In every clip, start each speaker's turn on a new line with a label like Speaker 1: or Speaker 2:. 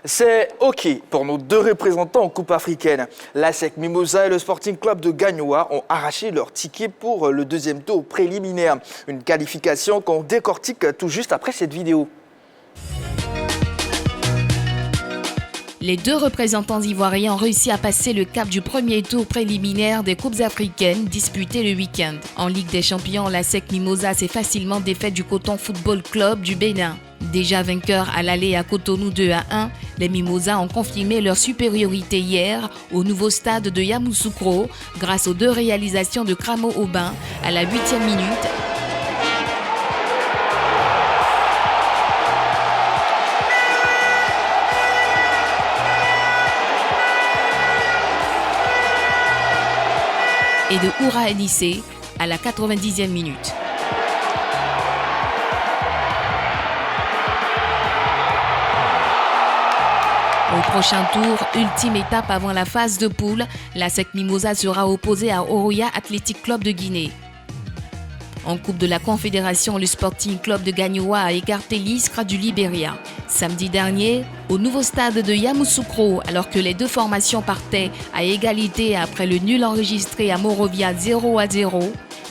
Speaker 1: C'est OK pour nos deux représentants en Coupe africaine. L'ASEC Mimosa et le Sporting Club de Gagnoa ont arraché leur ticket pour le deuxième tour préliminaire. Une qualification qu'on décortique tout juste après cette vidéo.
Speaker 2: Les deux représentants ivoiriens ont réussi à passer le cap du premier tour préliminaire des Coupes africaines disputées le week-end. En Ligue des Champions, l'ASEC Mimosa s'est facilement défaite du Coton Football Club du Bénin. Déjà vainqueurs à l'aller à Cotonou 2-1, les Mimosas ont confirmé leur supériorité hier au nouveau stade de Yamoussoukro grâce aux deux réalisations de Kramo Aubin à la 8e minute et de Oura Elissé à la 90e minute. Au prochain tour, ultime étape avant la phase de poule, l'ASEC Mimosa sera opposé à Oroya Athletic Club de Guinée. En Coupe de la Confédération, le Sporting Club de Gagnoa a écarté l'Iskra du Libéria. Samedi dernier, au nouveau stade de Yamoussoukro, alors que les deux formations partaient à égalité après le nul enregistré à Morovia 0-0,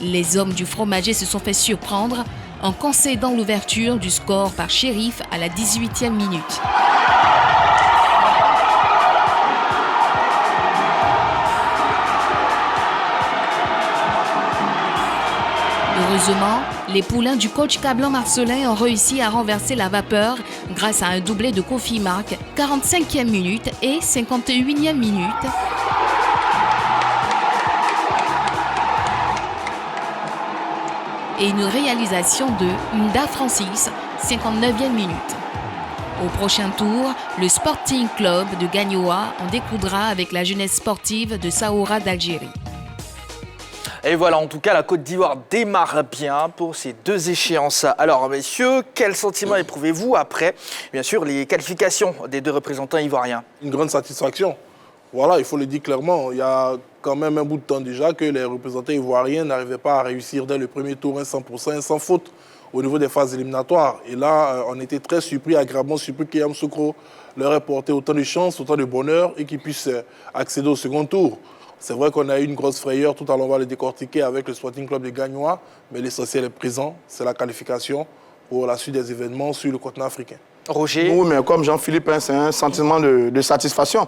Speaker 2: les hommes du fromager se sont fait surprendre en concédant l'ouverture du score par Shérif à la 18e minute. Heureusement, les poulains du coach Cablan-Marcelin ont réussi à renverser la vapeur grâce à un doublé de Kofi Mark, 45e minute et 51e minute. Et une réalisation de Nda Francis, 59e minute. Au prochain tour, le Sporting Club de Gagnoa en découdra avec la jeunesse sportive de Saoura d'Algérie.
Speaker 1: Et voilà, en tout cas, la Côte d'Ivoire démarre bien pour ces deux échéances. Alors, messieurs, quel sentiment éprouvez-vous après, bien sûr, les qualifications des deux représentants ivoiriens?
Speaker 3: Une grande satisfaction. Voilà, il faut le dire clairement. Il y a quand même un bout de temps déjà que les représentants ivoiriens n'arrivaient pas à réussir dès le premier tour un 100%, un sans faute au niveau des phases éliminatoires. Et là, on était très surpris, agréablement surpris que Yamoussoukro leur ait porté autant de chance, autant de bonheur et qu'ils puissent accéder au second tour. C'est vrai qu'on a eu une grosse frayeur, tout à l'heure on va le décortiquer avec le Sporting Club de Gagnoa, mais l'essentiel est présent, c'est la qualification pour la suite des événements sur le continent africain.
Speaker 1: Roger?
Speaker 4: Oui, mais comme Jean-Philippe, c'est un sentiment de satisfaction.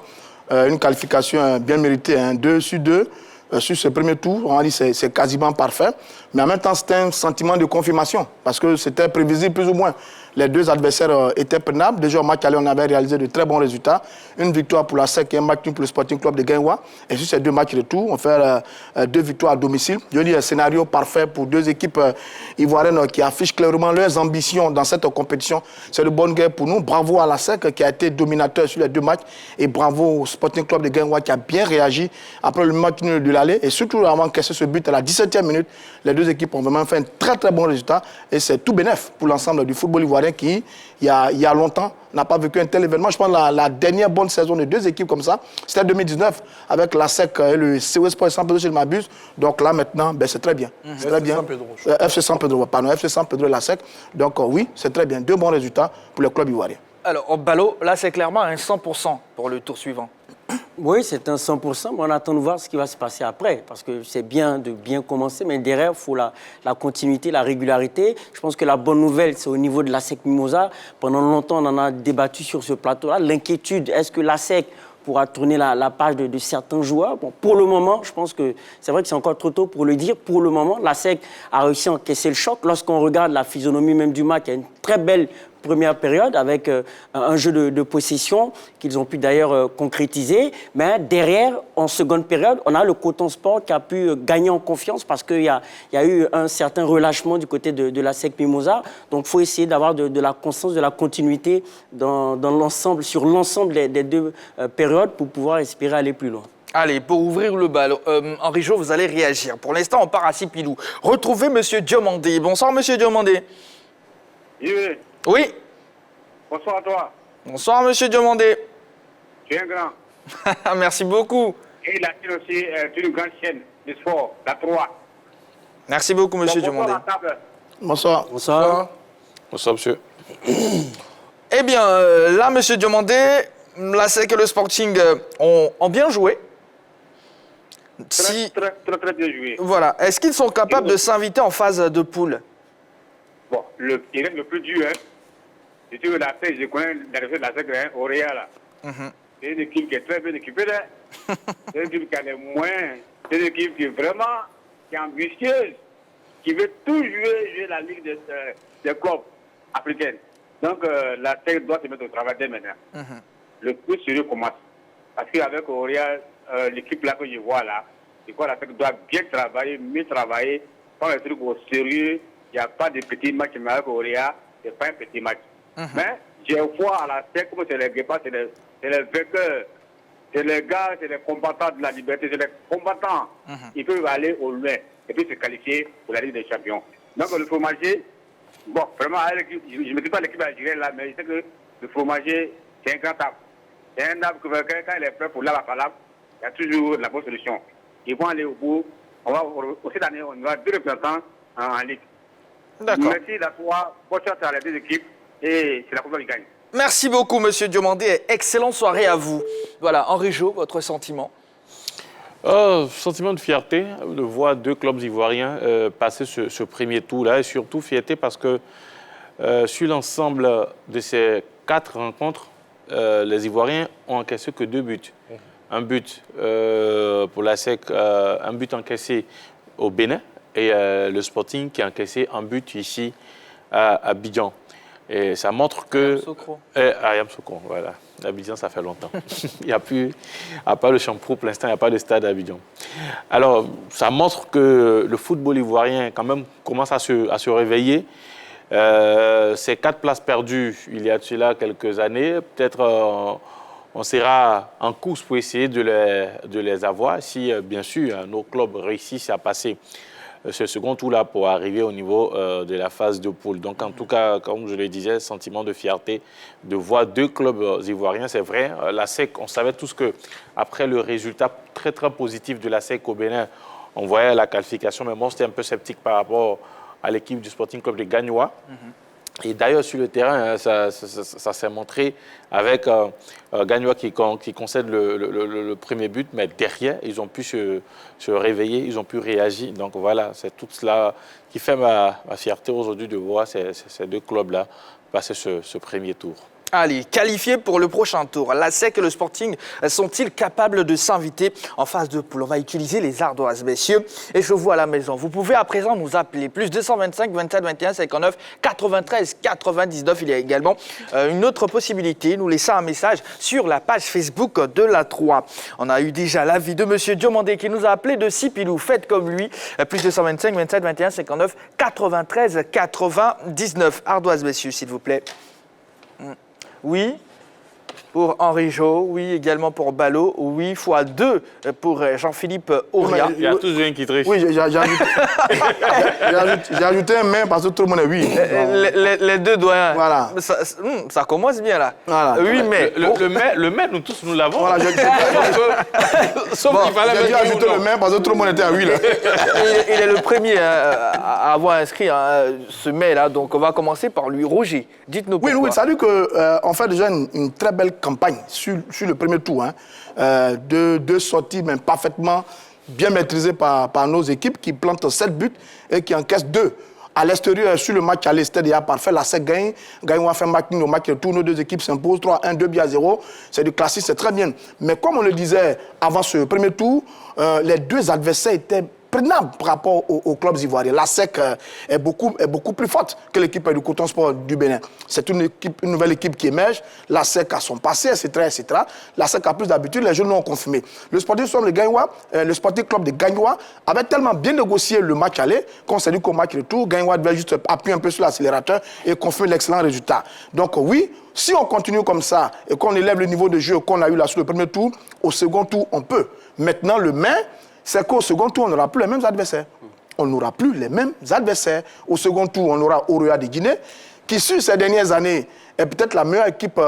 Speaker 4: Une qualification bien méritée, 2 sur 2. Sur ce premier tour, on a dit que c'est quasiment parfait. Mais en même temps, c'était un sentiment de confirmation, parce que c'était prévisible plus ou moins. Les deux adversaires étaient prenables. Déjà au match aller, on avait réalisé de très bons résultats. Une victoire pour la SEC et un match nul pour le Sporting Club de Gagnoa. Et sur ces deux matchs retour, on fait 2 victoires à domicile. Je dis un scénario parfait pour deux équipes ivoiriennes qui affichent clairement leurs ambitions dans cette compétition. C'est de bonne guerre pour nous. Bravo à la SEC qui a été dominateur sur les deux matchs. Et bravo au Sporting Club de Gagnoa qui a bien réagi après le match nul de l'aller. Et surtout avant d'encaisser ce but à la 17e minute, les deux équipes ont vraiment fait un très très bon résultat. Et c'est tout bénef pour l'ensemble du football ivoirien qui, il y a longtemps, n'a pas vécu un tel événement. Je pense que la dernière bonne saison de deux équipes comme ça, c'était 2019, avec la SEC et le COS Sport San Pedro, si je ne m'abuse. Donc là, maintenant, c'est très bien. C'est très bien. FC San Pedro, pardon, FC San Pedro et la SEC. Donc oui, c'est très bien. 2 bons résultats pour le club ivoirien.
Speaker 1: Alors, au ballot, là, c'est clairement un 100% pour le tour suivant.
Speaker 5: Oui, c'est un 100%, mais on attend de voir ce qui va se passer après, parce que c'est bien de bien commencer, mais derrière, il faut la continuité, la régularité. Je pense que la bonne nouvelle, c'est au niveau de l'ASEC Mimosa. Pendant longtemps, on en a débattu sur ce plateau-là. L'inquiétude, est-ce que l'ASEC pourra tourner la page de certains joueurs? Bon, pour le moment, je pense que c'est vrai que c'est encore trop tôt pour le dire. Pour le moment, l'ASEC a réussi à encaisser le choc. Lorsqu'on regarde la physionomie même du match, il y a une très belle première période avec un jeu de possession qu'ils ont pu d'ailleurs concrétiser. Mais derrière, en seconde période, on a le Coton Sport qui a pu gagner en confiance parce qu'il y a eu un certain relâchement du côté de l'ASEC Mimosa. Donc il faut essayer d'avoir de la constance, de la continuité dans l'ensemble, sur l'ensemble des deux périodes pour pouvoir espérer aller plus loin.
Speaker 1: Allez, pour ouvrir le bal, Henri Jo, vous allez réagir. Pour l'instant, on part à Sipilou. Retrouvez M. Diomandé. Bonsoir, M. Diomandé.
Speaker 6: Oui.
Speaker 1: Oui.
Speaker 6: Bonsoir à toi.
Speaker 1: Bonsoir, M. Diomandé.
Speaker 6: Tu es un grand.
Speaker 1: Merci beaucoup.
Speaker 6: Et la chaîne aussi est une grande chaîne de sport, la 3.
Speaker 1: Merci beaucoup, M. Diomandé.
Speaker 4: Bonsoir.
Speaker 5: Bonsoir.
Speaker 7: Bonsoir, monsieur.
Speaker 1: Eh bien, là, M. Diomandé, la SEC et le Sporting ont bien joué.
Speaker 6: Très bien joué.
Speaker 1: Voilà. Est-ce qu'ils sont capables de s'inviter en phase de poule?
Speaker 6: Bon, il reste le plus dur, hein. Si tu veux la SEC, je connais la recette de la SEC, hein, Auréa, là. C'est une équipe qui est très bien équipée, là. C'est une équipe qui a les moyens. C'est une équipe qui est vraiment ambitieuse, qui veut tout jouer la Ligue des clubs africains. Donc, la SEC doit se mettre au travail dès maintenant. Le plus sérieux commence. Parce qu'avec Auréa, l'équipe là que je vois là, je crois que la SEC doit bien travailler, mieux travailler, prendre les trucs au sérieux. Il n'y a pas de petits matchs, mais avec Auréa, ce n'est pas un petit match. Mais j'ai foi à la SEC, comme c'est les guépards, c'est les vainqueurs, c'est les gars, c'est les combattants de la liberté, c'est les combattants. Ils peuvent aller au loin et puis se qualifier pour la Ligue des Champions. Donc le fromager, bon, vraiment, je ne me dis pas l'équipe algérienne là, mais je sais que le fromager, c'est un grand arbre. C'est un arbre que quand il est prêt pour la palabre, il y a toujours la bonne solution. Ils vont aller au bout. Cette année, on aura 2 représentants en Ligue.
Speaker 1: D'accord.
Speaker 6: Merci à toi. Bonne chance à les 2 équipes et c'est la Coupe qui gagne.
Speaker 1: Merci beaucoup, M. Diomandé. Et excellente soirée à vous. Voilà, Henri Jo, votre sentiment?
Speaker 7: Sentiment de fierté de voir 2 clubs ivoiriens passer ce premier tour-là. Et surtout fierté parce que sur l'ensemble de ces 4 rencontres, les Ivoiriens ont encaissé que 2 buts. Un but pour la SEC, un but encaissé au Bénin et le Sporting qui a encaissé un but ici à Abidjan. Et ça montre que... Yamoussoukro, voilà. Abidjan, ça fait longtemps. Il n'y a plus... À part le Champrou, pour l'instant, il n'y a pas de stade à Abidjan. Alors, ça montre que le football ivoirien, quand même, commence à se réveiller. Ces 4 places perdues, il y a de cela quelques années, peut-être on sera en course pour essayer de les avoir si, bien sûr, nos clubs réussissent à passer ce second tour-là pour arriver au niveau de la phase de poule. Donc, en tout cas, comme je le disais, sentiment de fierté de voir 2 clubs ivoiriens. C'est vrai, la SEC, on savait tous qu'après le résultat très, très positif de la SEC au Bénin, on voyait la qualification, mais moi, j'étais un peu sceptique par rapport à l'équipe du Sporting Club de Gagnoa. Et d'ailleurs, sur le terrain, ça s'est montré avec Gagnoa qui concède le premier but, mais derrière, ils ont pu se réveiller, ils ont pu réagir. Donc voilà, c'est tout cela qui fait ma fierté aujourd'hui de voir ces 2 clubs-là passer ce premier tour.
Speaker 1: Allez, qualifiés pour le prochain tour. La SEC et le Sporting sont-ils capables de s'inviter en phase de poule? On va utiliser les ardoises, messieurs. Et je vous à la maison. Vous pouvez à présent nous appeler. Plus 225 27 21 59 93 99. Il y a également une autre possibilité. Nous laisser un message sur la page Facebook de la 3. On a eu déjà l'avis de M. Diomandé qui nous a appelé de Sipilou. Faites comme lui. Plus 225 27 21 59 93 99. Ardoises, messieurs, s'il vous plaît. Oui, pour Henri Jo, oui, également pour Ballot, oui, x2 pour Jean-Philippe Auria.
Speaker 7: Il y a tous un qui triche.
Speaker 4: Oui, j'ai ajouté un main parce que tout le monde est oui.
Speaker 1: Les 2 doigts.
Speaker 4: Voilà.
Speaker 1: Ça commence bien là.
Speaker 4: Voilà.
Speaker 1: Oui, mais.
Speaker 7: Le main, nous tous, nous l'avons.
Speaker 4: Voilà,
Speaker 7: Sauf qu'il fallait
Speaker 4: j'ai dû ajouter le main parce que tout le monde était à oui. Là.
Speaker 1: Il est le premier à avoir inscrit ce mail-là. Donc, on va commencer par lui. Roger, dites-nous pourquoi.
Speaker 4: Oui, ça veut dire qu'on fait déjà une très belle campagne sur le premier tour. Deux sorties, mais parfaitement bien maîtrisées par nos équipes qui plantent 7 buts et qui encaissent 2. À l'extérieur, sur le match à l'Est, déjà parfait. La SEC gagne. On va faire match au match retour. Nos 2 équipes s'imposent 3-1, 2-0. C'est du classique, c'est très bien. Mais comme on le disait avant ce premier tour, les 2 adversaires étaient prénables par rapport aux clubs ivoiriens. La SEC est beaucoup plus forte que l'équipe du Coton Sport du Bénin. C'est une nouvelle équipe qui émerge. La SEC a son passé, etc. La SEC a plus d'habitude, les jeunes l'ont confirmé. Le Sporting Club de Gagnoa avait tellement bien négocié le match aller qu'on s'est dit qu'au match retour, Gagnoa devait juste appuyer un peu sur l'accélérateur et confirmer l'excellent résultat. Donc oui, si on continue comme ça et qu'on élève le niveau de jeu qu'on a eu là sur le premier tour, au second tour, on peut. Maintenant, le main, c'est qu'au second tour, on n'aura plus les mêmes adversaires. On n'aura plus les mêmes adversaires. Au second tour, on aura Auréa de Guinée, qui, sur ces dernières années, est peut-être la meilleure équipe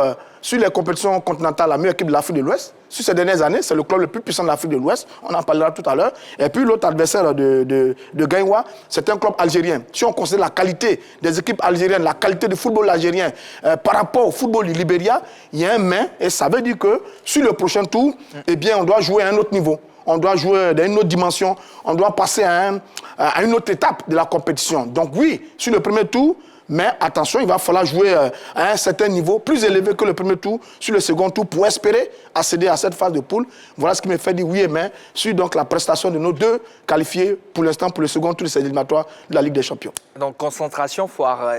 Speaker 4: sur les compétitions continentales, la meilleure équipe de l'Afrique de l'Ouest. Sur ces dernières années, c'est le club le plus puissant de l'Afrique de l'Ouest. On en parlera tout à l'heure. Et puis l'autre adversaire de Gagnoa, c'est un club algérien. Si on considère la qualité des équipes algériennes, la qualité du football algérien par rapport au football du Libéria, il y a un mais. Et ça veut dire que sur le prochain tour, eh bien, on doit jouer à un autre niveau. On doit jouer dans une autre dimension. On doit passer à une autre étape de la compétition. Donc oui, sur le premier tour, mais attention, il va falloir jouer à un certain niveau plus élevé que le premier tour, sur le second tour, pour espérer accéder à cette phase de poule. Voilà ce qui me fait dire oui et mais sur donc, la prestation de nos deux qualifiés pour l'instant pour le second tour de ces éliminatoires de la Ligue des Champions.
Speaker 1: Donc concentration fois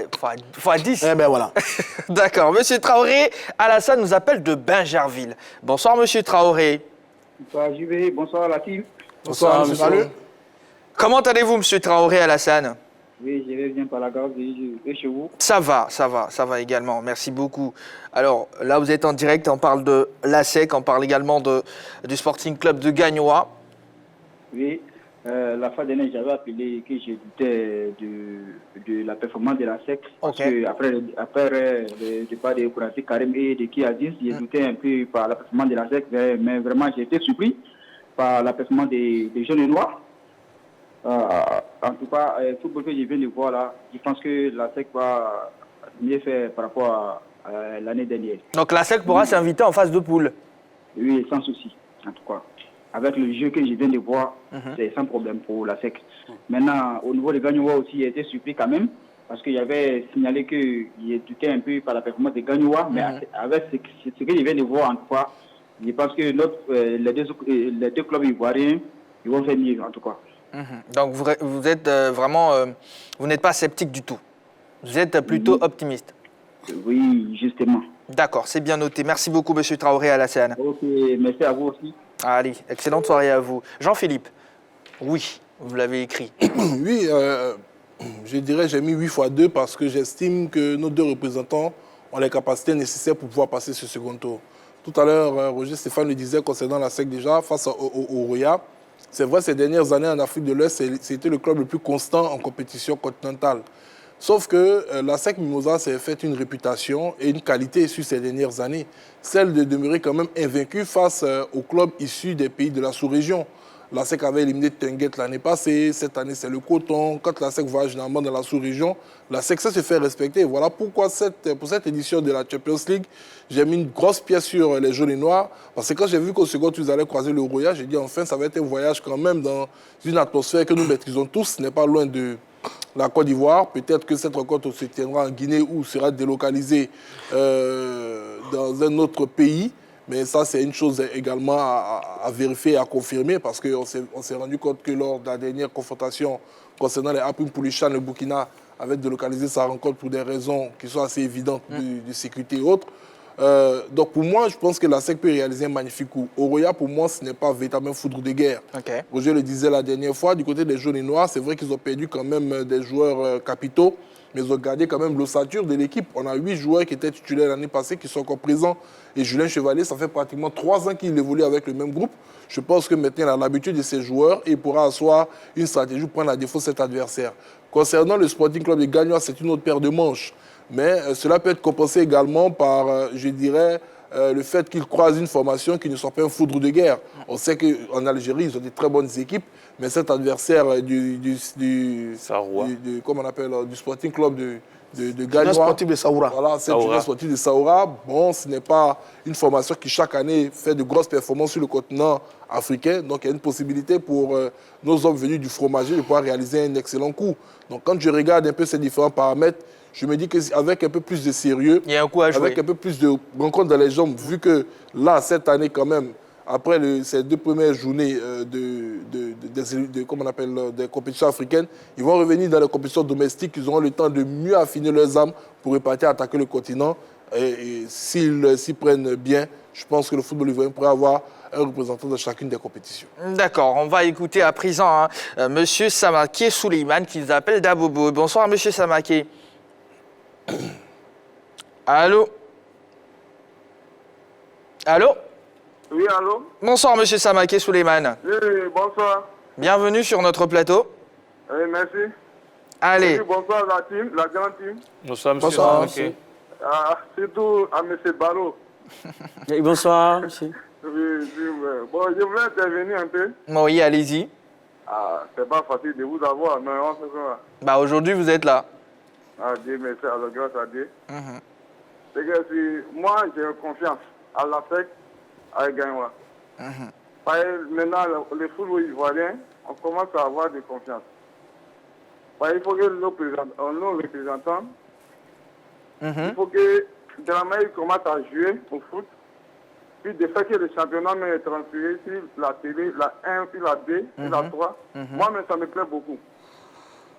Speaker 1: 10.
Speaker 4: Eh bien voilà.
Speaker 1: D'accord. Monsieur Traoré, Alassane nous appelle de Bingerville. Bonsoir Monsieur Traoré.
Speaker 8: Bonsoir JV, bonsoir la team.
Speaker 3: Bonsoir, monsieur.
Speaker 4: Salut.
Speaker 1: Comment allez-vous Monsieur Traoré, Alassane?
Speaker 8: Oui, je vais bien par la grâce de Dieu. Et chez vous?
Speaker 1: Ça va également, merci beaucoup. Alors là, vous êtes en direct, on parle de l'ASEC, on parle également du Sporting Club de Gagnoa.
Speaker 8: Oui, la fois dernière, j'avais appelé que je doutais de la performance de la SEC. Parce que après le départ de Kourati Karim et de Kiaziz, j'ai douté un peu par la performance de la SEC, mais vraiment j'ai été surpris par la performance des jeunes noirs. En tout cas, le football que je viens de voir là, je pense que la SEC va mieux faire par rapport à l'année dernière.
Speaker 1: Donc la SEC pourra s'inviter en phase de poule?
Speaker 8: Oui, sans souci, en tout cas. Avec le jeu que je viens de voir, c'est sans problème pour la SEC. Maintenant, au niveau de Gagnoa aussi, j'ai été surpris quand même, parce qu'il y avait signalé qu'il doutait un peu par la performance de Gagnoa, mais avec ce que je viens de voir en tout cas, je pense que les deux clubs ivoiriens, ils vont faire mieux en tout cas.
Speaker 1: Donc vous êtes vraiment, vous n'êtes pas sceptique du tout. Vous êtes plutôt optimiste.
Speaker 8: Oui, justement.
Speaker 1: D'accord, c'est bien noté. Merci beaucoup, Monsieur Traoré Alassane.
Speaker 8: Ok, merci à vous aussi.
Speaker 1: Allez, excellente soirée à vous. Jean-Philippe, oui, vous l'avez écrit.
Speaker 3: Oui, je dirais j'ai mis 8 fois 2 parce que j'estime que nos deux représentants ont les capacités nécessaires pour pouvoir passer ce second tour. Tout à l'heure, Roger Stéphane le disait concernant la SEC déjà, face au Roya. C'est vrai, ces dernières années en Afrique de l'Ouest, c'était le club le plus constant en compétition continentale. Sauf que la SEC Mimosa s'est fait une réputation et une qualité sur ces dernières années, celle de demeurer quand même invaincue face aux clubs issus des pays de la sous-région. La SEC avait éliminé Tenguet l'année passée, cette année c'est le Coton. Quand la SEC voyage généralement dans la sous-région, la SEC se fait respecter. Voilà pourquoi pour cette édition de la Champions League, j'ai mis une grosse pièce sur les jaunes et noirs. Parce que quand j'ai vu qu'au second, ils allaient croiser le Roya, j'ai dit enfin ça va être un voyage quand même dans une atmosphère que nous maîtrisons tous. Ce n'est pas loin de la Côte d'Ivoire. Peut-être que cette rencontre se tiendra en Guinée ou sera délocalisée dans un autre pays. Mais ça, c'est une chose également à vérifier et à confirmer parce qu'on s'est rendu compte que lors de la dernière confrontation concernant les Apim Poulichan, le Burkina avait délocalisé sa rencontre pour des raisons qui sont assez évidentes de sécurité et autres. Donc pour moi, je pense que la SEC peut réaliser un magnifique coup. Oroya, pour moi, ce n'est pas véritablement foudre de guerre. Roger le disait la dernière fois, du côté des jaunes et noirs, c'est vrai qu'ils ont perdu quand même des joueurs capitaux, mais ils ont gardé quand même l'ossature de l'équipe. On a 8 joueurs qui étaient titulaires l'année passée, qui sont encore présents. Et Julien Chevalier, ça fait pratiquement 3 ans qu'il évolue avec le même groupe. Je pense que maintenant, il a l'habitude de ces joueurs et il pourra asseoir une stratégie pour prendre à défaut cet adversaire. Concernant le Sporting Club de Gagnoa, c'est une autre paire de manches. Mais cela peut être compensé également par, je dirais, le fait qu'ils croisent une formation qui ne soit pas un foudre de guerre. On sait qu'en Algérie, ils ont des très bonnes équipes, mais cet adversaire du Sporting Club de Gagnoa,
Speaker 4: Sportif de Saoura.
Speaker 3: Voilà, c'est le Sportif de Saoura. Bon, ce n'est pas une formation qui chaque année fait de grosses performances sur le continent africain. Donc il y a une possibilité pour nos hommes venus du fromager de pouvoir réaliser un excellent coup. Donc quand je regarde un peu ces différents paramètres, je me dis qu'avec un peu plus de sérieux,
Speaker 1: il y a un coup à jouer.
Speaker 3: Avec un peu plus de rencontre dans les jambes, vu que là, cette année quand même, après ces 2 premières journées des compétitions africaines, ils vont revenir dans les compétitions domestiques, ils auront le temps de mieux affiner leurs armes pour repartir attaquer le continent. Et s'ils s'y prennent bien, je pense que le football ivoirien pourrait avoir un représentant de chacune des compétitions.
Speaker 1: D'accord, on va écouter à présent Monsieur Samaké Souleymane qui nous appelle d'Abobo. Bonsoir Monsieur Samaké. Allô? Allô?
Speaker 9: Oui, allô?
Speaker 1: Bonsoir, Monsieur Samaké Souleymane.
Speaker 9: Oui, bonsoir.
Speaker 1: Bienvenue sur notre plateau.
Speaker 9: Oui, merci.
Speaker 1: Allez.
Speaker 9: Oui, bonsoir la team, la grande team.
Speaker 7: Bonsoir, Monsieur Samaké.
Speaker 9: Surtout à M. Barreau.
Speaker 5: Et bonsoir, monsieur.
Speaker 9: Oui, bon, je voulais intervenir un peu.
Speaker 1: Oui, allez-y.
Speaker 9: Ah, c'est pas facile de vous avoir, mais on fait ça.
Speaker 1: Bah, aujourd'hui, vous êtes là.
Speaker 9: Ah, Dieu merci, alors grâce à Dieu. C'est que moi, j'ai confiance à la FEC, à Gagnoua. Maintenant, le football ivoirien, on commence à avoir de confiance. Il faut que nos représentants, il faut que Dramay commence à jouer au foot, puis de faire que le championnat est transféré sur la télé, la 1, puis la 2, puis la 3. Moi, mais ça me plaît beaucoup.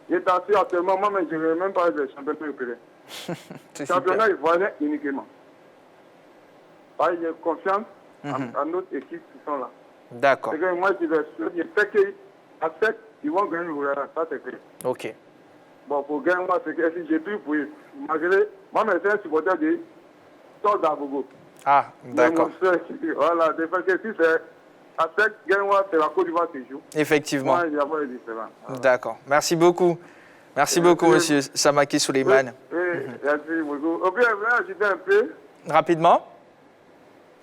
Speaker 9: J'étais assis actuellement, moi, mais je ne vais même pas de championnat européen. Championnat ivoirien uniquement. J'ai confiance à notre équipe qui sont là.
Speaker 1: D'accord.
Speaker 9: C'est que moi, je sais qu'à 7, ils vont gagner le Royal. Ça, c'est clair.
Speaker 1: Ok.
Speaker 9: Bon, pour gagner, moi, c'est que si j'ai pu, malgré. Moi, mais c'est un supporter de Tord d'Abogo.
Speaker 1: Ah, d'accord.
Speaker 9: Voilà, de fait que si c'est à 7, Gagnoua, c'est la Côte d'Ivoire qui joue.
Speaker 1: Effectivement.
Speaker 9: Moi, il n'y a pas de différence. Voilà.
Speaker 1: D'accord. Merci beaucoup. Merci beaucoup, monsieur Samaki Souleymane.
Speaker 9: Oui, merci beaucoup. Au pire, je vais ajouter un peu.
Speaker 1: Rapidement.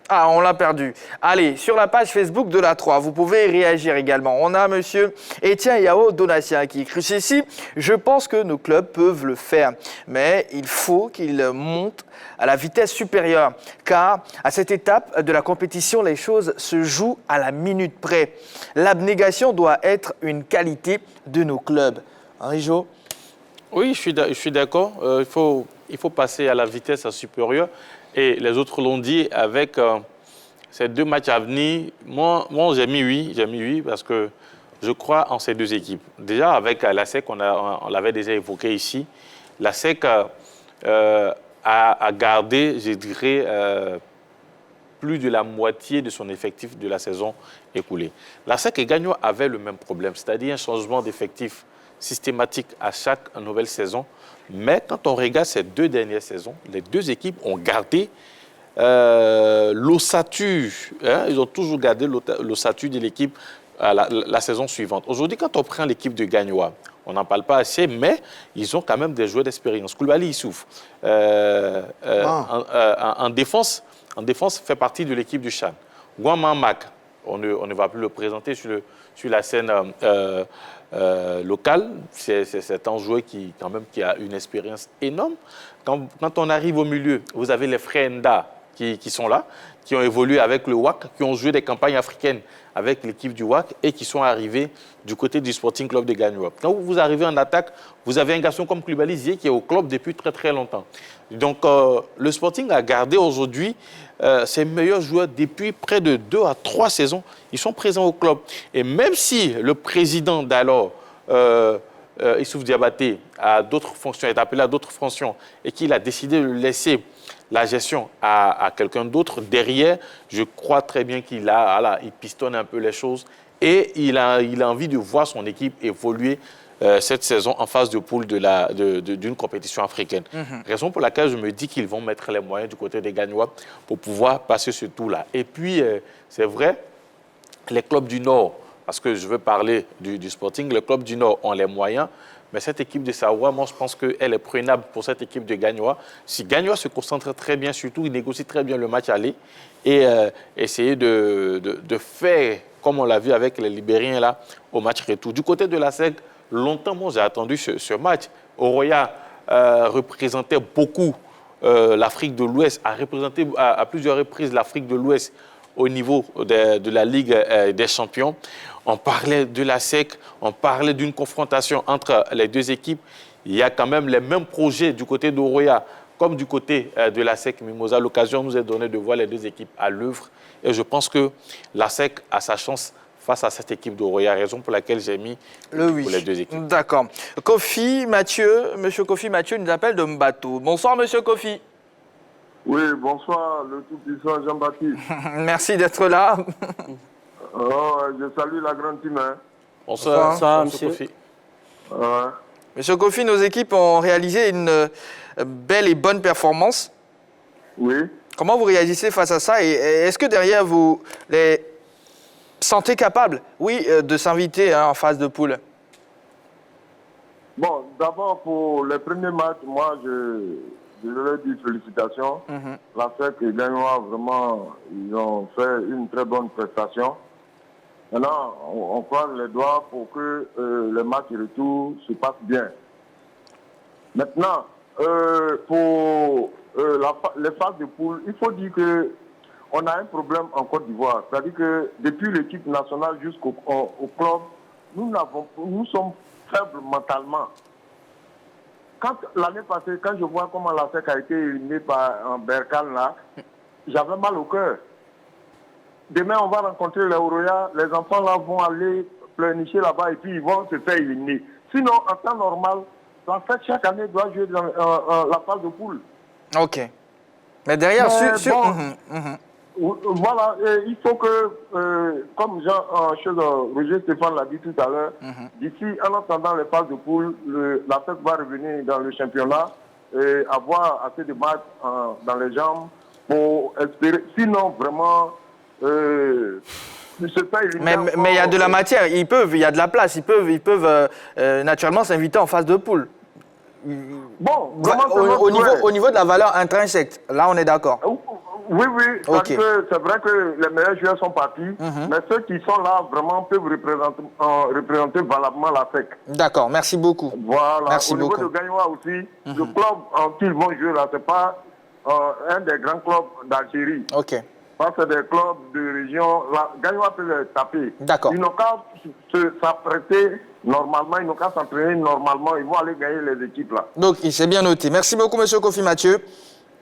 Speaker 1: Ah, on l'a perdu. Allez, sur la page Facebook de la 3, vous pouvez réagir également. On a monsieur Etienne Yao Donatien qui écrit ceci. Je pense que nos clubs peuvent le faire, mais il faut qu'ils montent à la vitesse supérieure, car à cette étape de la compétition, les choses se jouent à la minute près. L'abnégation doit être une qualité de nos clubs. Henri Jo?
Speaker 7: Oui, je suis d'accord. Il faut passer à la vitesse supérieure. Et les autres l'ont dit avec ces 2 matchs à venir. Moi j'ai mis oui, parce que je crois en ces 2 équipes. Déjà, avec la SEC, on l'avait déjà évoqué ici, la SEC a gardé, je dirais, plus de la moitié de son effectif de la saison écoulée. La SEC et Gagnoua avaient le même problème, c'est-à-dire un changement d'effectif systématique à chaque nouvelle saison. Mais quand on regarde ces 2 dernières saisons, les 2 équipes ont gardé l'ossature. Ils ont toujours gardé l'ossature de l'équipe la saison suivante. Aujourd'hui, quand on prend l'équipe de Gagnoua, on n'en parle pas assez, mais ils ont quand même des joueurs d'expérience. Koulibaly Issouf, en défense, fait partie de l'équipe du Chan. Guaman Mak, on ne va plus le présenter sur la scène locale. C'est un joueur qui a une expérience énorme. Quand on arrive au milieu, vous avez les frères Nda qui sont là, qui ont évolué avec le WAC, qui ont joué des campagnes africaines avec l'équipe du WAC et qui sont arrivés du côté du Sporting Club de Gagnoua. Quand vous arrivez en attaque, vous avez un garçon comme Koulibaly Zié qui est au club depuis très très longtemps. Donc le Sporting a gardé aujourd'hui ses meilleurs joueurs depuis près de 2 à 3 saisons. Ils sont présents au club. Et même si le président d'alors, Issouf Diabaté, est appelé à d'autres fonctions et qu'il a décidé de laisser la gestion à quelqu'un d'autre, derrière, je crois très bien qu'il pistonne un peu les choses et il a envie de voir son équipe évoluer cette saison en phase de poule d'une compétition africaine. Raison pour laquelle je me dis qu'ils vont mettre les moyens du côté des Gagnois pour pouvoir passer ce tour-là. Et puis, c'est vrai, les clubs du Nord, parce que je veux parler du Sporting, les clubs du Nord ont les moyens, mais cette équipe de Savoie, moi, je pense qu'elle est prenable pour cette équipe de Gagnoua. Si Gagnoua se concentre très bien, surtout, il négocie très bien le match aller et essayer de faire, comme on l'a vu avec les Libériens là, au match retour. Du côté de la SEC, longtemps, moi, j'ai attendu ce match. Oroya représentait beaucoup l'Afrique de l'Ouest, a représenté à plusieurs reprises l'Afrique de l'Ouest au niveau de la Ligue des Champions. On parlait de la SEC, on parlait d'une confrontation entre les 2 équipes. Il y a quand même les mêmes projets du côté d'Oroya comme du côté de la SEC Mimosa. L'occasion nous est donnée de voir les 2 équipes à l'œuvre. Et je pense que la SEC a sa chance face à cette équipe d'Oroya, raison pour laquelle j'ai mis
Speaker 1: le oui
Speaker 7: pour les 2 équipes.
Speaker 1: D'accord. Monsieur Kofi Mathieu nous appelle de Mbato. Bonsoir, monsieur Kofi.
Speaker 9: Oui, bonsoir, le tout-puissant Jean-Baptiste.
Speaker 1: Merci d'être là.
Speaker 9: Je salue la grande team.
Speaker 7: Bonsoir, monsieur Kofi.
Speaker 1: Monsieur Kofi, nos équipes ont réalisé une belle et bonne performance.
Speaker 9: Oui.
Speaker 1: Comment vous réagissez face à ça? Et est-ce que derrière, vous les sentez capables, de s'inviter en phase de poule?
Speaker 9: Bon, d'abord, pour les premiers matchs, moi, je leur dis félicitations. La SEC et Gagnoa, vraiment, ils ont fait une très bonne prestation. Maintenant, on croise les doigts pour que le match retour se passe bien. Maintenant, pour les phases de poule, il faut dire qu'on a un problème en Côte d'Ivoire. C'est-à-dire que depuis l'équipe nationale jusqu'au club, nous sommes faibles mentalement. L'année passée, quand je vois comment la SEC a été éliminée par un Berkane là, j'avais mal au cœur. Demain, on va rencontrer les Oroya, les enfants là vont aller pleurnicher là-bas et puis ils vont se faire éliminer. Sinon, en temps normal, la SEC chaque année doit jouer dans la phase de poule.
Speaker 1: Ok. Mais derrière,
Speaker 9: voilà, il faut que, comme Roger Stéphane l'a dit tout à l'heure, d'ici, en attendant les phases de poule, la SEC va revenir dans le championnat et avoir assez de matchs dans les jambes pour espérer. Sinon, vraiment,
Speaker 1: mais il y a de la matière, il y a de la place, ils peuvent naturellement s'inviter en phase de poule.
Speaker 9: Bon,
Speaker 1: au niveau de la valeur intrinsèque, là on est d'accord.
Speaker 9: Oui, parce que c'est vrai que les meilleurs joueurs sont partis, mais ceux qui sont là vraiment peuvent représenter valablement la SEC.
Speaker 1: D'accord, merci beaucoup.
Speaker 9: Voilà,
Speaker 1: merci
Speaker 9: au niveau de Gagnoa aussi, le club en qui ils vont jouer là, c'est pas un des grands clubs d'Algérie.
Speaker 1: Ok.
Speaker 9: Parce que c'est des clubs de région, Gagnoa peut les taper.
Speaker 1: D'accord.
Speaker 9: Ils n'ont qu'à s'apprêter normalement, ils n'ont qu'à s'entraîner normalement, ils vont aller gagner les équipes là.
Speaker 1: Donc, c'est bien noté. Merci beaucoup, monsieur Kofi Mathieu.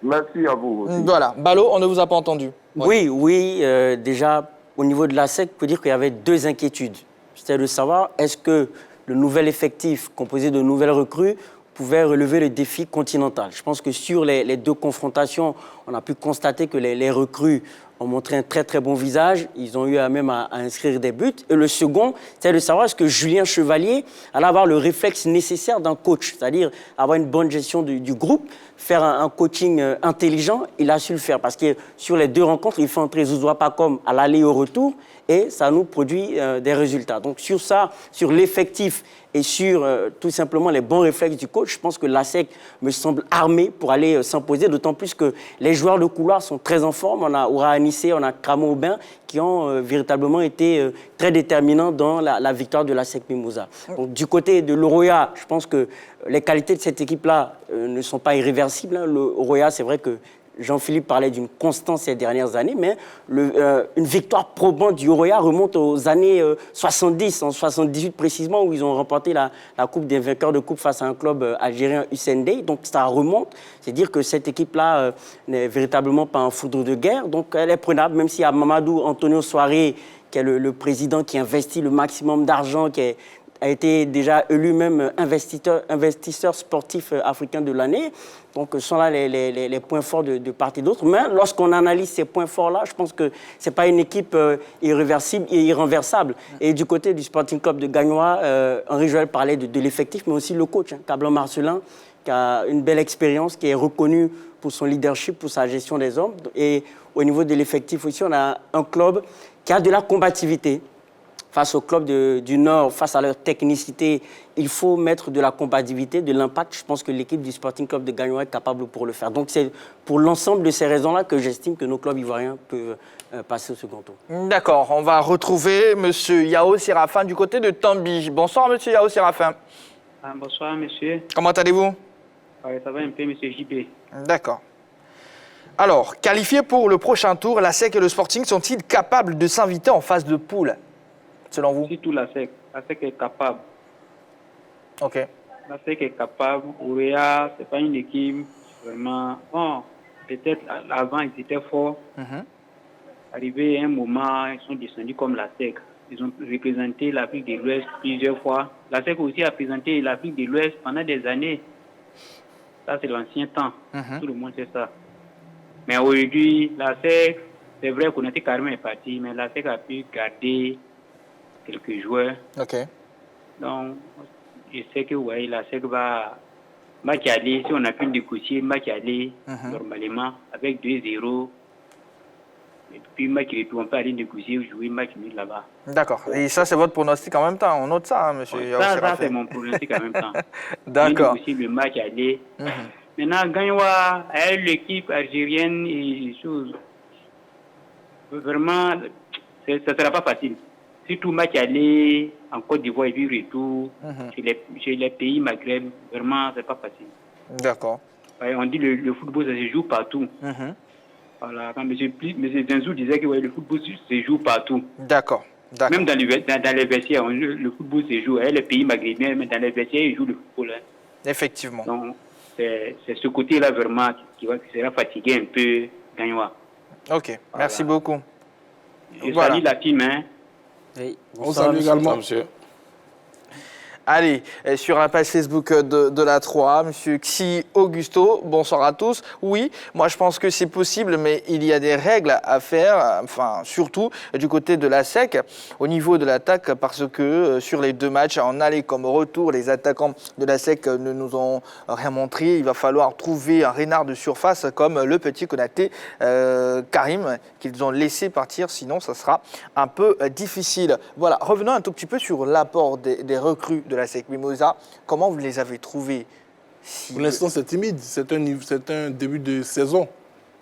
Speaker 9: Merci à vous aussi.
Speaker 1: Voilà. Balo, on ne vous a pas entendu.
Speaker 5: Oui, déjà, au niveau de la SEC, on peut dire qu'il y avait deux inquiétudes. C'était de savoir, est-ce que le nouvel effectif, composé de nouvelles recrues, pouvait relever le défi continental. Je pense que sur les deux confrontations, on a pu constater que les recrues ont montré un très très bon visage. Ils ont eu même à inscrire des buts. Et le second, c'est de savoir est-ce que Julien Chevalier allait avoir le réflexe nécessaire d'un coach, c'est-à-dire avoir une bonne gestion du groupe, faire un coaching intelligent. Il a su le faire parce que sur les deux rencontres, il fait entrer Zouzoua Pakom à l'aller et au retour et ça nous produit des résultats. Donc sur ça, sur l'effectif et sur tout simplement les bons réflexes du coach, je pense que la SEC me semble armée pour aller s'imposer, d'autant plus que les joueurs de couloir sont très en forme. On a Oura Anissé, on a Kramo Aubin qui ont véritablement été très déterminants dans la victoire de la SEC Mimosa. Donc, du côté de l'Oroya, je pense que les qualités de cette équipe-là ne sont pas irréversibles. L'Oroya, c'est vrai que Jean-Philippe parlait d'une constance ces dernières années, mais une victoire probante du Oroya remonte aux années 70, en 78 précisément, où ils ont remporté la Coupe des vainqueurs de Coupe face à un club algérien USND. Donc ça remonte, c'est dire que cette équipe-là n'est véritablement pas un foudre de guerre, donc elle est prenable, même s'il y a Mamadou Antonio Soiré, qui est le président qui investit le maximum d'argent, qui a été déjà élu même investisseur sportif africain de l'année. Donc, ce sont là les points forts de part et d'autre. Mais lorsqu'on analyse ces points forts-là, je pense que ce n'est pas une équipe irréversible et irrenversable. Et du côté du Sporting Club de Gagnoa, Henri Joël parlait de l'effectif, mais aussi le coach, Cablan Marcelin, qui a une belle expérience, qui est reconnu pour son leadership, pour sa gestion des hommes. Et au niveau de l'effectif aussi, on a un club qui a de la combativité. Face au club du Nord, face à leur technicité, il faut mettre de la combativité, de l'impact. Je pense que l'équipe du Sporting Club de Gagnoa est capable pour le faire. Donc c'est pour l'ensemble de ces raisons-là que j'estime que nos clubs ivoiriens peuvent passer au second tour.
Speaker 1: D'accord, on va retrouver M. Yao Séraphin du côté de Tambi. Bonsoir M. Yao Séraphin.
Speaker 10: Bonsoir monsieur.
Speaker 1: Comment allez-vous?
Speaker 10: Ça va un peu M. JB.
Speaker 1: D'accord. Alors, qualifiés pour le prochain tour, la SEC et le Sporting sont-ils capables de s'inviter en phase de poule? Selon vous?
Speaker 10: Surtout la SEC. La SEC est capable.
Speaker 1: Ok.
Speaker 10: La SEC est capable. Ourea, ce n'est pas une équipe vraiment... Bon, peut-être avant, ils étaient forts. Arrivé à un moment, ils sont descendus comme la SEC. Ils ont représenté l'Afrique de l'Ouest plusieurs fois. La SEC aussi a présenté l'Afrique de l'Ouest pendant des années. Ça, c'est l'ancien temps. Tout le monde sait ça. Mais aujourd'hui, la SEC, c'est vrai qu'on était carrément parti, mais la SEC a pu garder quelques joueurs.
Speaker 1: Ok.
Speaker 10: Donc, je sais que ouais, la SEC va y aller. Si on a pu négocier, va y aller normalement avec 2-0. Et puis, on peut aller négocier, jouer match nul là-bas.
Speaker 1: D'accord. Et ça, c'est votre pronostic en même temps. On note ça, monsieur.
Speaker 10: Ça, c'est mon pronostic en même temps.
Speaker 1: D'accord.
Speaker 10: Négocier le match aller. Maintenant, Gagnoua, l'équipe algérienne et choses. Vraiment, ça ne sera pas facile. Surtout match aller en Côte d'Ivoire et puis retour, chez les pays Maghreb, vraiment, c'est pas facile.
Speaker 1: D'accord.
Speaker 10: Ouais, on dit le football, ça se joue partout. Voilà, quand M. Zenzou disait que le football se joue partout.
Speaker 1: D'accord.
Speaker 10: Même dans les vestiaires, le football se joue. Les pays maghrébins, mais dans les vestiaires, ils jouent le football. Hein.
Speaker 1: Effectivement.
Speaker 10: Donc, c'est ce côté-là vraiment qui sera fatigué un peu, Gagnoua.
Speaker 1: Ok, merci beaucoup.
Speaker 10: Je salue la team. Hein.
Speaker 5: Oui.
Speaker 3: On salue également.
Speaker 7: Monsieur.
Speaker 1: Allez, sur la page Facebook de la 3, Monsieur Xi Augusto, bonsoir à tous. Oui, moi je pense que c'est possible, mais il y a des règles à faire, enfin surtout du côté de la SEC, au niveau de l'attaque, parce que sur les 2 matchs, en aller comme au retour, les attaquants de la SEC ne nous ont rien montré. Il va falloir trouver un renard de surface comme le petit Konaté Karim, qu'ils ont laissé partir, sinon ça sera un peu difficile. Voilà, revenons un tout petit peu sur l'apport des recrues de la SEC Mimosa. Comment vous les avez trouvés?
Speaker 3: Pour l'instant, c'est timide. C'est un début de saison.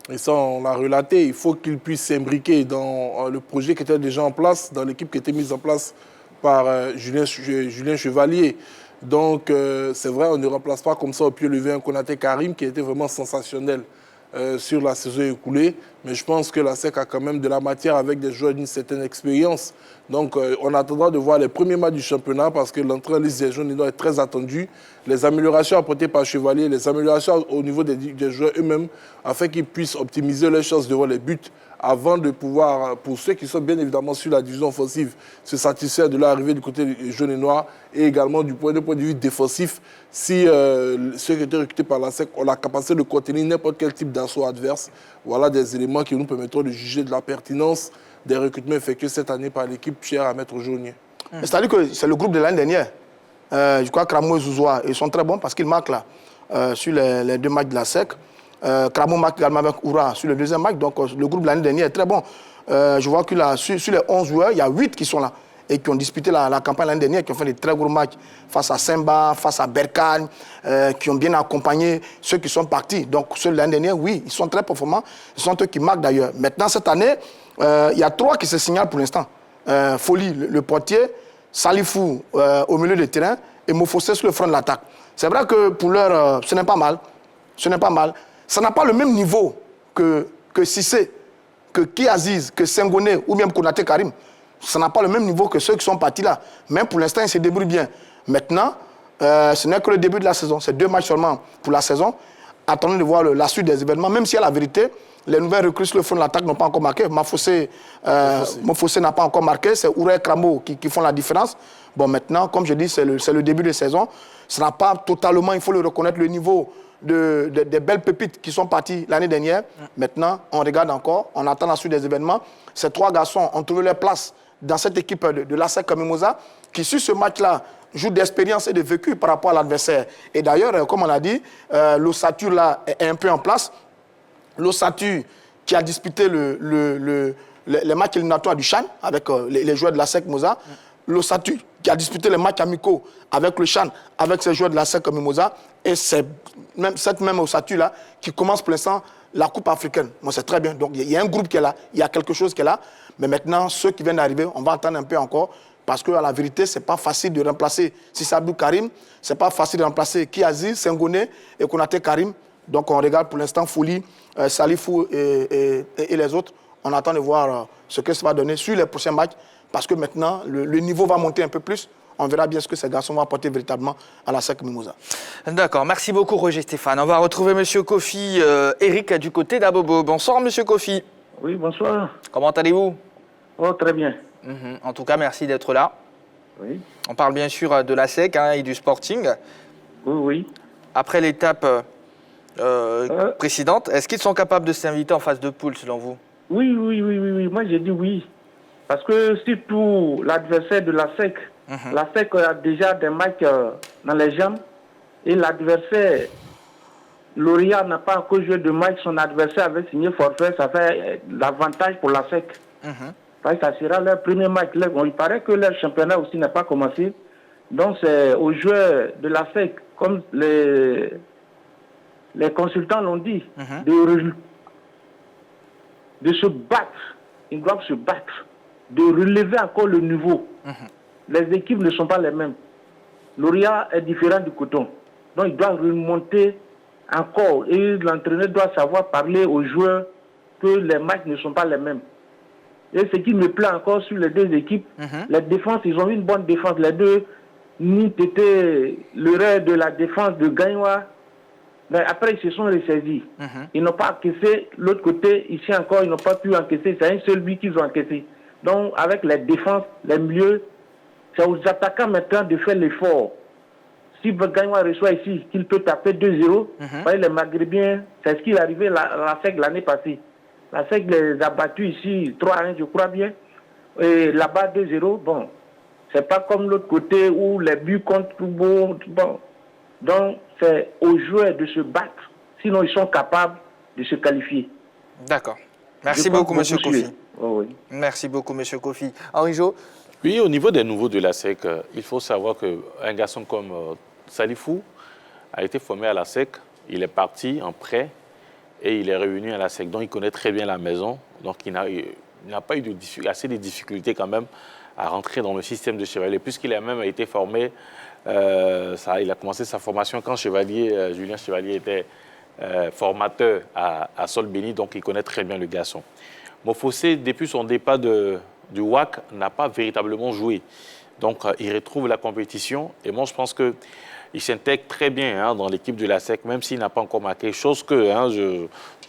Speaker 3: Et ça, on l'a relaté. Il faut qu'ils puissent s'imbriquer dans le projet qui était déjà en place, dans l'équipe qui était mise en place par Julien Chevalier. Donc, c'est vrai, on ne remplace pas comme ça au pied levé un Konaté Karim qui était vraiment sensationnel sur la saison écoulée. Mais je pense que la SEC a quand même de la matière avec des joueurs d'une certaine expérience. Donc, on attendra de voir les premiers matchs du championnat parce que l'entrée en liste des jeunes est très attendue. Les améliorations apportées par Chevalier, les améliorations au niveau des joueurs eux-mêmes, afin qu'ils puissent optimiser leurs chances devant les buts avant de pouvoir, pour ceux qui sont bien évidemment sur la division offensive, se satisfaire de l'arrivée du côté des jaunes et noirs et également du point de vue défensif, si ceux qui étaient recrutés par la SEC ont la capacité de contenir n'importe quel type d'assaut adverse. Voilà des éléments qui nous permettront de juger de la pertinence des recrutements effectués cette année par l'équipe chère à Maître Jaunier.
Speaker 4: C'est-à-dire que c'est le groupe de l'année dernière. Je crois que Kramo et Zouzoua, ils sont très bons parce qu'ils marquent là, sur les 2 matchs de la SEC. Kramo marque également avec Oura sur le 2e match. Donc le groupe de l'année dernière est très bon. Je vois que là, sur les 11 joueurs, il y a 8 qui sont là et qui ont disputé la campagne l'année dernière, qui ont fait des très gros matchs face à Simba, face à Berkane, qui ont bien accompagné ceux qui sont partis. Donc ceux de l'année dernière, oui, ils sont très performants. Ce sont eux qui marquent d'ailleurs. Maintenant, cette année, il y a 3 qui se signalent pour l'instant. Folie, le portier, Salifou au milieu de terrain et Mofossé sur le front de l'attaque. C'est vrai que pour l'heure, ce n'est pas mal. Ce n'est pas mal. Ça n'a pas le même niveau que Cissé, que Kiaziz, que Sengoné ou même Konaté Karim. Ça n'a pas le même niveau que ceux qui sont partis là. Mais pour l'instant, ils se débrouillent bien. Maintenant, ce n'est que le début de la saison. C'est 2 matchs seulement pour la saison. Attendons de voir la suite des événements. Même si à la vérité, les nouvelles recrues sur le front de l'attaque n'ont pas encore marqué. Mofossé n'a pas encore marqué. C'est Oura et Kramo qui font la différence. Bon, maintenant, comme je dis, c'est le début de saison. Ce n'est pas totalement, il faut le reconnaître, le niveau des belles pépites qui sont parties l'année dernière. Maintenant, on regarde encore, on attend la suite des événements. Ces 3 garçons ont trouvé leur place dans cette équipe de la SEC Mimosa qui, sur ce match-là, joue d'expérience et de vécu par rapport à l'adversaire. Et d'ailleurs, comme on l'a dit, l'ossature là est un peu en place. L'ossature qui a disputé les matchs éliminatoires du CHAN avec les joueurs de la SEC Mimosa. L'ossature qui a disputé les matchs amicaux avec le CHAN, avec ces joueurs de la SEC Mimosa. Et c'est cette même ossature-là qui commence pour l'instant la Coupe africaine. Bon, c'est très bien. Donc, il y a un groupe qui est là, il y a quelque chose qui est là. Mais maintenant, ceux qui viennent d'arriver, on va attendre un peu encore. Parce qu'à la vérité, ce n'est pas facile de remplacer Sissabou Karim. Ce n'est pas facile de remplacer Kiazi, Sengoné et Konaté Karim. Donc, on regarde pour l'instant Fouli, Salifou et les autres. On attend de voir ce que ça va donner sur les prochains matchs. Parce que maintenant, le niveau va monter un peu plus. On verra bien ce que ces garçons vont apporter véritablement à la SEC Mimosa.
Speaker 1: D'accord, merci beaucoup Roger Stéphane. On va retrouver M. Kofi Eric du côté d'Abobo. Bonsoir M. Kofi.
Speaker 11: Oui, bonsoir.
Speaker 1: Comment allez-vous?
Speaker 11: Oh, très bien.
Speaker 1: En tout cas, merci d'être là.
Speaker 11: Oui.
Speaker 1: On parle bien sûr de la SEC et du Sporting.
Speaker 11: Oui, oui.
Speaker 1: Après l'étape précédente, est-ce qu'ils sont capables de s'inviter en phase de poule selon vous?
Speaker 11: Oui. Moi, j'ai dit oui. Parce que surtout l'adversaire de la SEC, la SEC a déjà des matchs dans les jambes et l'adversaire, Lauria n'a pas encore joué de match, son adversaire avait signé forfait, ça fait l'avantage pour la SEC. Parce que ça sera leur premier match. Il paraît que leur championnat aussi n'a pas commencé. Donc c'est aux joueurs de la SEC, comme les les consultants l'ont dit, de se battre. Ils doivent se battre, de relever encore le niveau. Les équipes ne sont pas les mêmes. L'Orient est différent du Coton. Donc il doit remonter encore. Et l'entraîneur doit savoir parler aux joueurs que les matchs ne sont pas les mêmes. Et ce qui me plaît encore sur les deux équipes, les défenses, ils ont une bonne défense. Les deux, Nîmes était l'erreur de la défense de Gagnoa. Mais après, ils se sont ressaisis. Ils n'ont pas encaissé. L'autre côté, ici encore, ils n'ont pas pu encaisser. C'est un seul but qu'ils ont encaissé. Donc, avec les défenses, les milieux, c'est aux attaquants maintenant de faire l'effort. Si Gagnoa reçoit ici, qu'il peut taper 2-0, les Maghrébiens, c'est ce qui est arrivé à la SEC l'année passée. La SEC les a battus ici 3-1, je crois bien. Et là-bas, 2-0, bon. C'est pas comme l'autre côté où les buts comptent tout bon. Donc, c'est aux joueurs de se battre. Sinon, ils sont capables de se qualifier.
Speaker 1: D'accord. Merci beaucoup, M. Kofi.
Speaker 11: Oh, oui.
Speaker 1: Merci beaucoup, M. Kofi. Henri-Jo?
Speaker 7: Oui, au niveau des nouveaux de la SEC, il faut savoir qu'un garçon comme Salifou a été formé à la SEC. Il est parti en prêt et il est revenu à la SEC. Donc, il connaît très bien la maison. Donc, il n'a pas eu assez de difficultés quand même à rentrer dans le système de Chevalier, puisqu'il a même été formé. Il a commencé sa formation quand Julien Chevalier était formateur à Sol-Béni, donc il connaît très bien le garçon. Mofossé, depuis son départ du WAC, n'a pas véritablement joué. Donc il retrouve la compétition et moi je pense qu'il s'intègre très bien dans l'équipe de la SEC, même s'il n'a pas encore marqué, chose que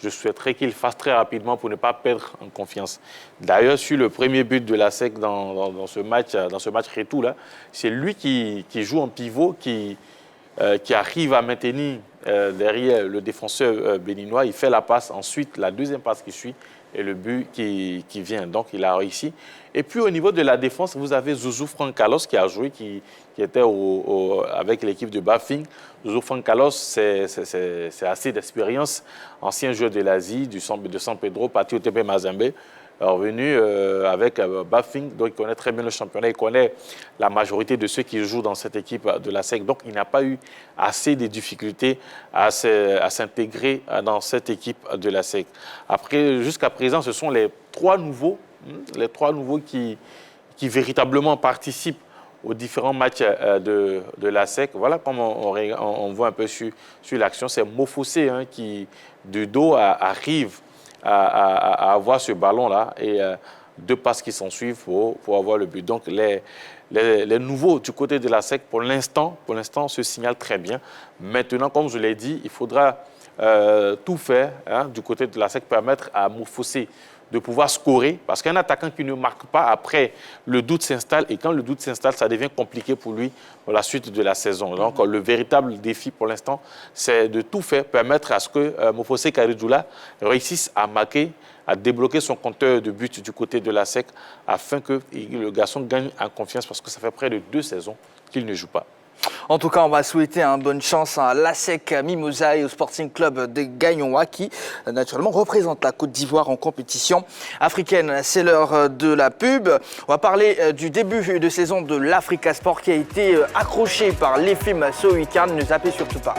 Speaker 7: je souhaiterais qu'il fasse très rapidement pour ne pas perdre en confiance. D'ailleurs, sur le premier but de la SEC dans ce match retour, c'est lui qui joue en pivot, qui arrive à maintenir derrière le défenseur béninois. Il fait la passe, ensuite la deuxième passe qui suit et le but qui vient. Donc, il a réussi. Et puis, au niveau de la défense, vous avez Zouzou Francalos qui a joué, qui était avec l'équipe de Bafing. Zouzou Francalos, c'est assez d'expérience. Ancien joueur de l'Asie, de San Pedro, parti au TP Mazembe, revenu avec Bafing. Donc, il connaît très bien le championnat. Il connaît la majorité de ceux qui jouent dans cette équipe de la SEC. Donc, il n'a pas eu assez de difficultés à s'intégrer dans cette équipe de la SEC. Après, jusqu'à présent, ce sont les trois nouveaux qui véritablement participent aux différents matchs de la SEC. Voilà comment on voit un peu sur l'action. C'est Mofossé qui, de dos, arrive à avoir ce ballon-là et deux passes qui s'en suivent pour avoir le but. Donc, les nouveaux du côté de la SEC, pour l'instant, se signalent très bien. Maintenant, comme je l'ai dit, il faudra tout faire du côté de la SEC, permettre à Mofossé de pouvoir scorer, parce qu'un attaquant qui ne marque pas, après, le doute s'installe, et quand le doute s'installe, ça devient compliqué pour lui pour la suite de la saison. Donc, le véritable défi pour l'instant, c'est de tout faire, permettre à ce que Mofossé Karidoula réussisse à marquer, à débloquer son compteur de but du côté de la SEC, afin que le garçon gagne en confiance, parce que ça fait près de 2 saisons qu'il ne joue pas.
Speaker 1: En tout cas, on va souhaiter bonne chance à l'ASEC Mimosa et au Sporting Club de Gagnoa qui, naturellement, représente la Côte d'Ivoire en compétition africaine. C'est l'heure de la pub. On va parler du début de saison de l'Africa Sport qui a été accroché par les films ce week-end. Ne zappez surtout pas.